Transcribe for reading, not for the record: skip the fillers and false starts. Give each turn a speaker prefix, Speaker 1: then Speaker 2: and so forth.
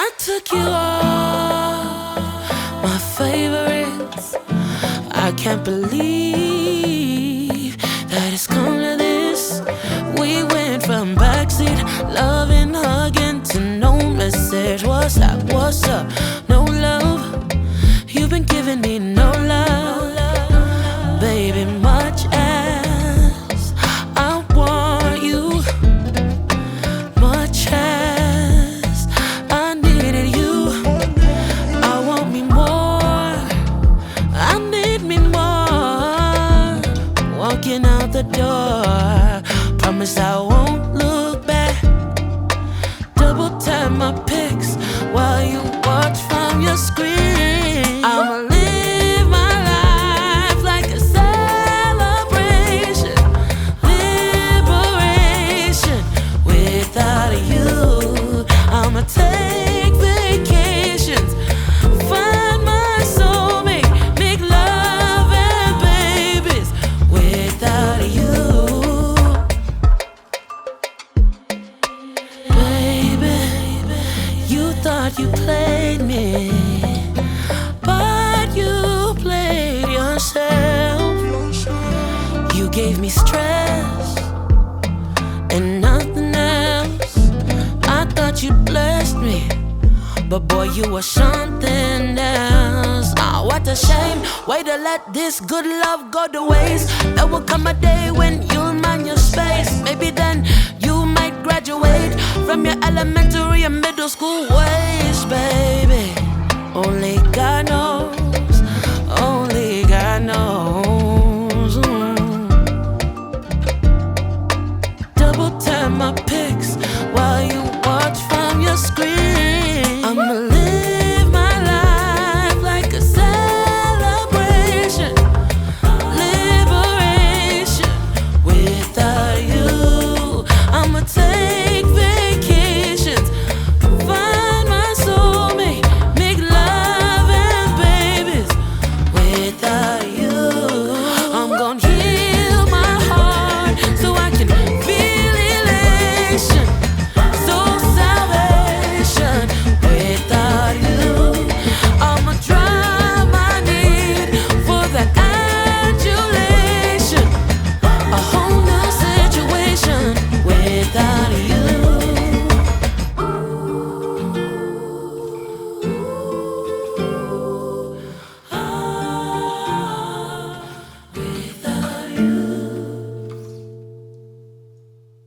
Speaker 1: I took you all my favorites. I can't believe that it's come to this. We went from backseat loving, hugging to no message. What's that? What's up? No love. You've been giving me no love, baby. Much as I want you, much as I needed you, I want me more. I need me more. Walking out the door, promise I won't look back. Double tap my pics while you watch from your screen. I'ma live my life like a celebration, liberation. Without you, I'ma take vacations, find my soulmate, make love and babies. Without you, baby, you thought you played me, but you played yourself. You gave me stress and nothing else. I thought you blessed me, but boy, you were something else. Ah, what a shame, way to let this good love go to waste. There will come a day when you'll mind your space. Maybe then you might graduate from your elementary and middle school ways, baby. Only God knows.